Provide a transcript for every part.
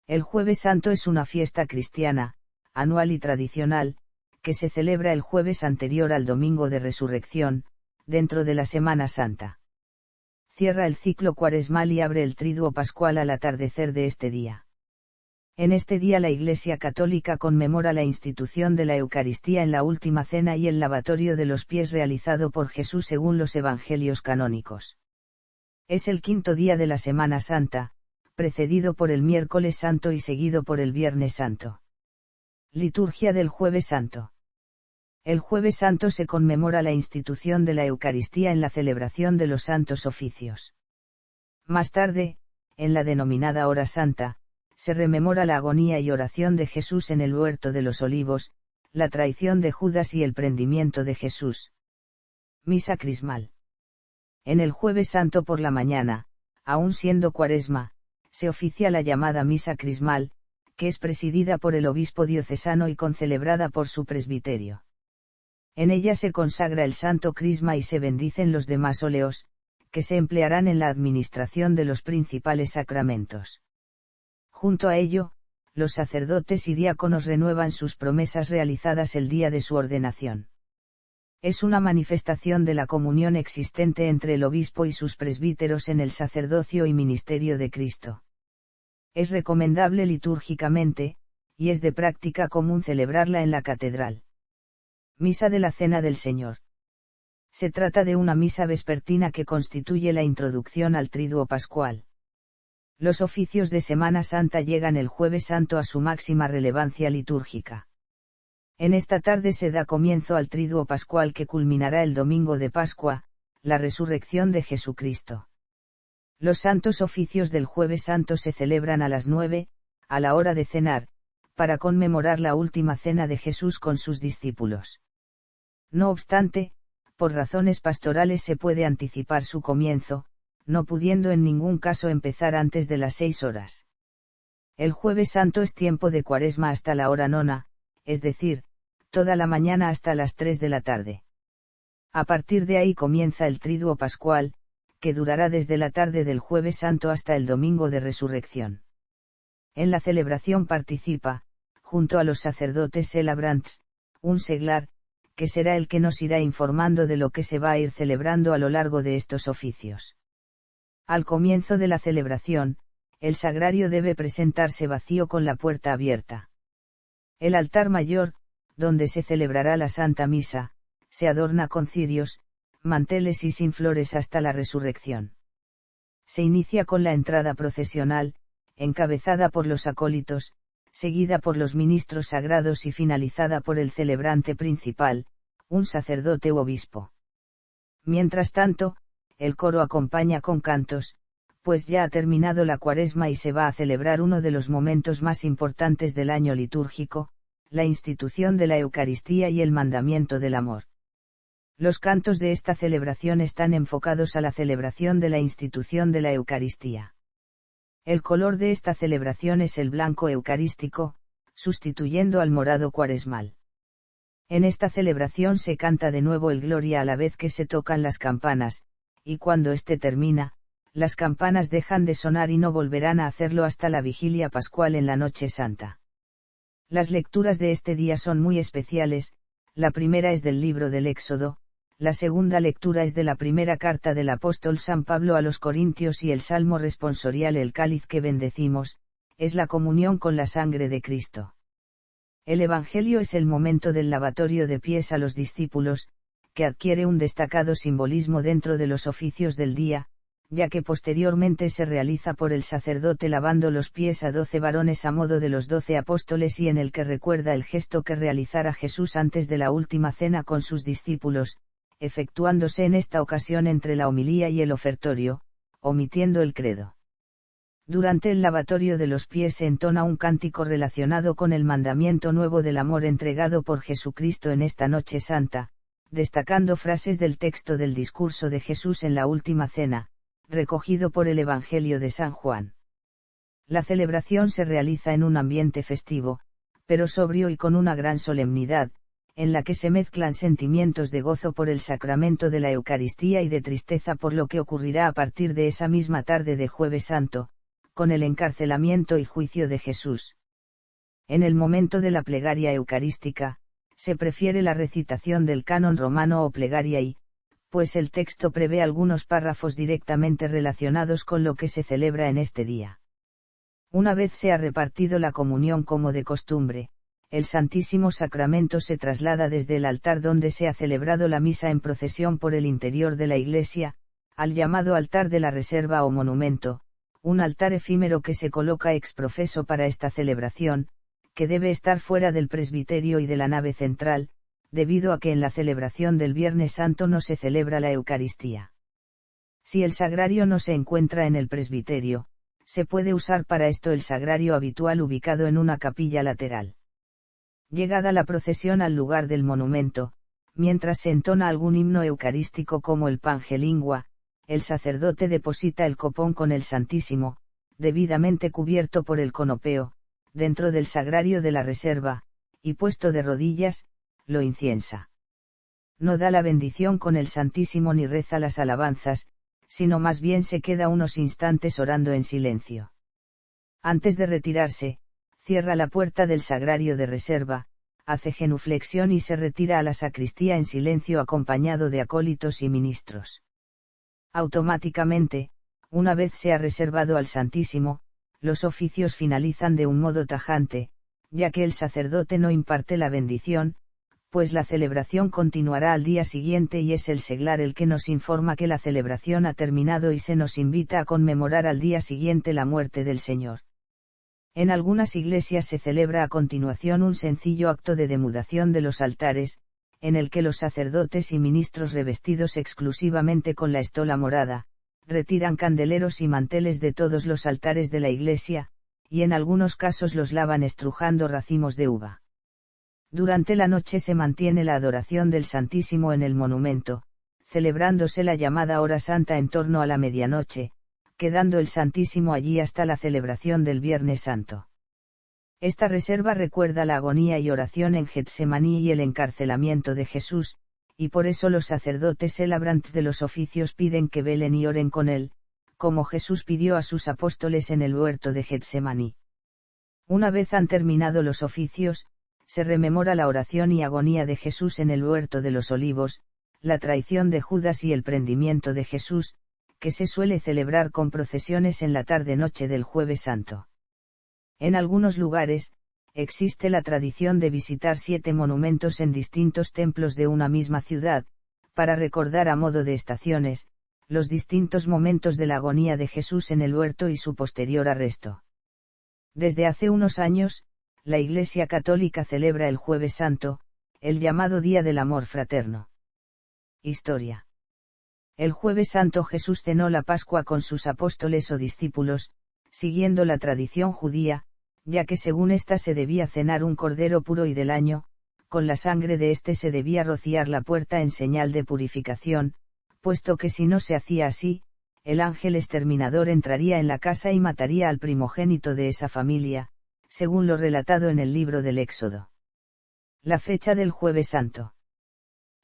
El Jueves Santo es una fiesta cristiana, anual y tradicional, que se celebra el jueves anterior al Domingo de Resurrección, dentro de la Semana Santa. Cierra el ciclo cuaresmal y abre el triduo pascual al atardecer de este día. En este día la Iglesia Católica conmemora la institución de la Eucaristía en la Última Cena y el lavatorio de los pies realizado por Jesús según los Evangelios canónicos. Es el quinto día de la Semana Santa, precedido por el Miércoles Santo y seguido por el Viernes Santo. Liturgia del Jueves Santo. El Jueves Santo se conmemora la institución de la Eucaristía en la celebración de los Santos Oficios. Más tarde, en la denominada Hora Santa, se rememora la agonía y oración de Jesús en el Huerto de los Olivos, la traición de Judas y el prendimiento de Jesús. Misa Crismal. En el Jueves Santo por la mañana, aun siendo Cuaresma, se oficia la llamada Misa Crismal, que es presidida por el obispo diocesano y concelebrada por su presbiterio. En ella se consagra el Santo Crisma y se bendicen los demás óleos, que se emplearán en la administración de los principales sacramentos. Junto a ello, los sacerdotes y diáconos renuevan sus promesas realizadas el día de su ordenación. Es una manifestación de la comunión existente entre el obispo y sus presbíteros en el sacerdocio y ministerio de Cristo. Es recomendable litúrgicamente, y es de práctica común celebrarla en la catedral. Misa de la Cena del Señor. Se trata de una misa vespertina que constituye la introducción al triduo pascual. Los oficios de Semana Santa llegan el Jueves Santo a su máxima relevancia litúrgica. En esta tarde se da comienzo al triduo pascual que culminará el domingo de Pascua, la resurrección de Jesucristo. Los santos oficios del Jueves Santo se celebran a las 9, a la hora de cenar, para conmemorar la última cena de Jesús con sus discípulos. No obstante, por razones pastorales se puede anticipar su comienzo, no pudiendo en ningún caso empezar antes de las 6 horas. El Jueves Santo es tiempo de Cuaresma hasta la hora nona, es decir, toda la mañana hasta las 3 de la tarde. A partir de ahí comienza el triduo pascual, que durará desde la tarde del Jueves Santo hasta el Domingo de Resurrección. En la celebración participa, junto a los sacerdotes celebrants, un seglar, que será el que nos irá informando de lo que se va a ir celebrando a lo largo de estos oficios. Al comienzo de la celebración, el sagrario debe presentarse vacío con la puerta abierta. El altar mayor, donde se celebrará la Santa Misa, se adorna con cirios, manteles y sin flores hasta la resurrección. Se inicia con la entrada procesional, encabezada por los acólitos, seguida por los ministros sagrados y finalizada por el celebrante principal, un sacerdote u obispo. Mientras tanto, el coro acompaña con cantos, pues ya ha terminado la Cuaresma y se va a celebrar uno de los momentos más importantes del año litúrgico, la institución de la Eucaristía y el mandamiento del amor. Los cantos de esta celebración están enfocados a la celebración de la institución de la Eucaristía. El color de esta celebración es el blanco eucarístico, sustituyendo al morado cuaresmal. En esta celebración se canta de nuevo el Gloria a la vez que se tocan las campanas, y cuando éste termina, las campanas dejan de sonar y no volverán a hacerlo hasta la vigilia pascual en la Noche Santa. Las lecturas de este día son muy especiales, la primera es del libro del Éxodo, la segunda lectura es de la primera carta del apóstol San Pablo a los Corintios y el salmo responsorial El cáliz que bendecimos, es la comunión con la sangre de Cristo. El Evangelio es el momento del lavatorio de pies a los discípulos, que adquiere un destacado simbolismo dentro de los oficios del día, ya que posteriormente se realiza por el sacerdote lavando los pies a 12 varones a modo de los 12 apóstoles y en el que recuerda el gesto que realizara Jesús antes de la última cena con sus discípulos, efectuándose en esta ocasión entre la homilía y el ofertorio, omitiendo el credo. Durante el lavatorio de los pies se entona un cántico relacionado con el mandamiento nuevo del amor entregado por Jesucristo en esta Noche Santa, destacando frases del texto del discurso de Jesús en la última cena, recogido por el Evangelio de San Juan. La celebración se realiza en un ambiente festivo, pero sobrio y con una gran solemnidad, en la que se mezclan sentimientos de gozo por el sacramento de la Eucaristía y de tristeza por lo que ocurrirá a partir de esa misma tarde de Jueves Santo, con el encarcelamiento y juicio de Jesús. En el momento de la plegaria eucarística, se prefiere la recitación del canon romano o plegariae, pues el texto prevé algunos párrafos directamente relacionados con lo que se celebra en este día. Una vez se ha repartido la comunión como de costumbre, el Santísimo Sacramento se traslada desde el altar donde se ha celebrado la misa en procesión por el interior de la iglesia, al llamado altar de la reserva o monumento, un altar efímero que se coloca ex profeso para esta celebración, que debe estar fuera del presbiterio y de la nave central, debido a que en la celebración del Viernes Santo no se celebra la Eucaristía. Si el sagrario no se encuentra en el presbiterio, se puede usar para esto el sagrario habitual ubicado en una capilla lateral. Llegada la procesión al lugar del monumento, mientras se entona algún himno eucarístico como el Pange Lingua, el sacerdote deposita el copón con el Santísimo, debidamente cubierto por el conopeo, dentro del sagrario de la reserva, y puesto de rodillas, lo inciensa. No da la bendición con el Santísimo ni reza las alabanzas, sino más bien se queda unos instantes orando en silencio. Antes de retirarse, cierra la puerta del sagrario de reserva, hace genuflexión y se retira a la sacristía en silencio acompañado de acólitos y ministros. Automáticamente, una vez se ha reservado al Santísimo, los oficios finalizan de un modo tajante, ya que el sacerdote no imparte la bendición, pues la celebración continuará al día siguiente y es el seglar el que nos informa que la celebración ha terminado y se nos invita a conmemorar al día siguiente la muerte del Señor. En algunas iglesias se celebra a continuación un sencillo acto de demudación de los altares, en el que los sacerdotes y ministros revestidos exclusivamente con la estola morada, retiran candeleros y manteles de todos los altares de la iglesia, y en algunos casos los lavan estrujando racimos de uva. Durante la noche se mantiene la adoración del Santísimo en el monumento, celebrándose la llamada hora santa en torno a la medianoche, quedando el Santísimo allí hasta la celebración del Viernes Santo. Esta reserva recuerda la agonía y oración en Getsemaní y el encarcelamiento de Jesús, y por eso los sacerdotes celebrantes de los oficios piden que velen y oren con él, como Jesús pidió a sus apóstoles en el huerto de Getsemaní. Una vez han terminado los oficios, se rememora la oración y agonía de Jesús en el huerto de los Olivos, la traición de Judas y el prendimiento de Jesús, que se suele celebrar con procesiones en la tarde-noche del Jueves Santo. En algunos lugares, existe la tradición de visitar 7 monumentos en distintos templos de una misma ciudad, para recordar a modo de estaciones, los distintos momentos de la agonía de Jesús en el huerto y su posterior arresto. Desde hace unos años, la Iglesia Católica celebra el Jueves Santo, el llamado Día del Amor Fraterno. Historia. El Jueves Santo Jesús cenó la Pascua con sus apóstoles o discípulos, siguiendo la tradición judía, ya que según esta se debía cenar un cordero puro y del año, con la sangre de éste se debía rociar la puerta en señal de purificación, puesto que si no se hacía así, el ángel exterminador entraría en la casa y mataría al primogénito de esa familia, según lo relatado en el libro del Éxodo. La fecha del Jueves Santo.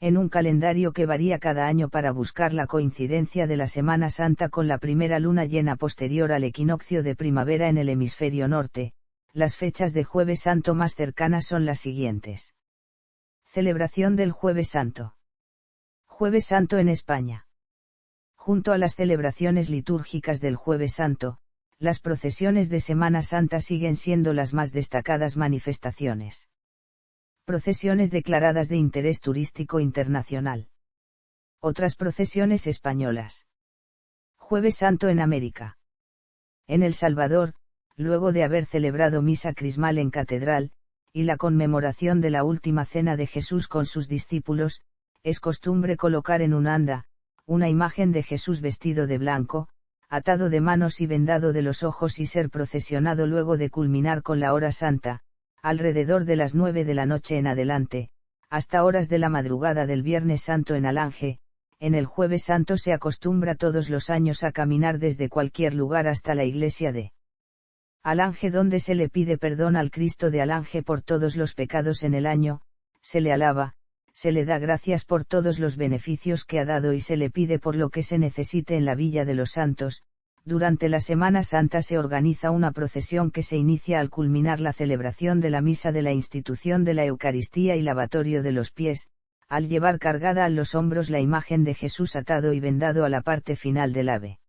En un calendario que varía cada año para buscar la coincidencia de la Semana Santa con la primera luna llena posterior al equinoccio de primavera en el hemisferio norte, las fechas de Jueves Santo más cercanas son las siguientes. Celebración del Jueves Santo. Jueves Santo en España. Junto a las celebraciones litúrgicas del Jueves Santo, las procesiones de Semana Santa siguen siendo las más destacadas manifestaciones. Procesiones declaradas de interés turístico internacional. Otras procesiones españolas. Jueves Santo en América. En El Salvador, luego de haber celebrado misa crismal en catedral, y la conmemoración de la última cena de Jesús con sus discípulos, es costumbre colocar en un anda, una imagen de Jesús vestido de blanco, atado de manos y vendado de los ojos y ser procesionado luego de culminar con la hora santa, alrededor de las 9 de la noche en adelante, hasta horas de la madrugada del Viernes Santo en Alange. En el Jueves Santo se acostumbra todos los años a caminar desde cualquier lugar hasta la iglesia de Alange donde se le pide perdón al Cristo de Alange por todos los pecados en el año, se le alaba, se le da gracias por todos los beneficios que ha dado y se le pide por lo que se necesite en la Villa de los Santos, Durante la Semana Santa se organiza una procesión que se inicia al culminar la celebración de la misa de la institución de la Eucaristía y lavatorio de los pies, al llevar cargada a los hombros la imagen de Jesús atado y vendado a la parte final del ave.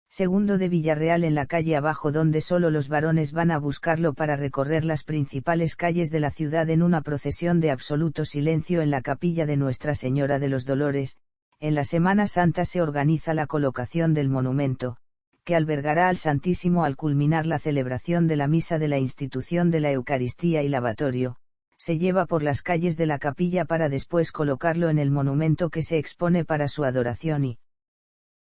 Segundo de Villarreal en la calle abajo, donde solo los varones van a buscarlo para recorrer las principales calles de la ciudad en una procesión de absoluto silencio en la capilla de Nuestra Señora de los Dolores. En la Semana Santa se organiza la colocación del monumento, que albergará al Santísimo al culminar la celebración de la misa de la institución de la Eucaristía y lavatorio. Se lleva por las calles de la capilla para después colocarlo en el monumento que se expone para su adoración y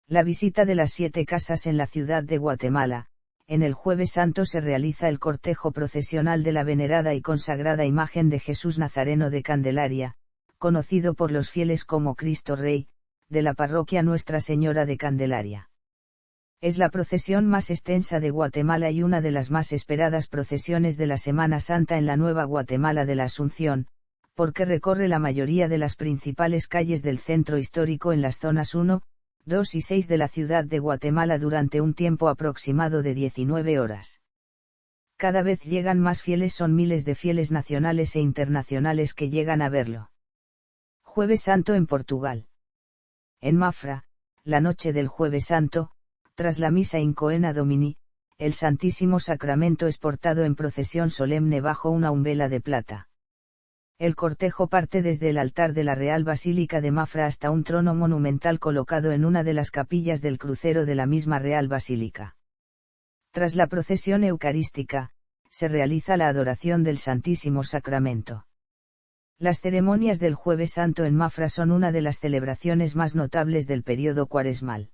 la visita de las 7 casas en la ciudad de Guatemala. En el Jueves Santo se realiza el cortejo procesional de la venerada y consagrada imagen de Jesús Nazareno de Candelaria, conocido por los fieles como Cristo Rey, de la parroquia Nuestra Señora de Candelaria. Es la procesión más extensa de Guatemala y una de las más esperadas procesiones de la Semana Santa en la Nueva Guatemala de la Asunción, porque recorre la mayoría de las principales calles del centro histórico en las zonas 1, 2 y 6 de la ciudad de Guatemala durante un tiempo aproximado de 19 horas. Cada vez llegan más fieles, son miles de fieles nacionales e internacionales que llegan a verlo. Jueves Santo en Portugal. En Mafra, la noche del Jueves Santo, tras la misa in Coena Domini, el Santísimo Sacramento es portado en procesión solemne bajo una umbela de plata. El cortejo parte desde el altar de la Real Basílica de Mafra hasta un trono monumental colocado en una de las capillas del crucero de la misma Real Basílica. Tras la procesión eucarística, se realiza la adoración del Santísimo Sacramento. Las ceremonias del Jueves Santo en Mafra son una de las celebraciones más notables del período cuaresmal.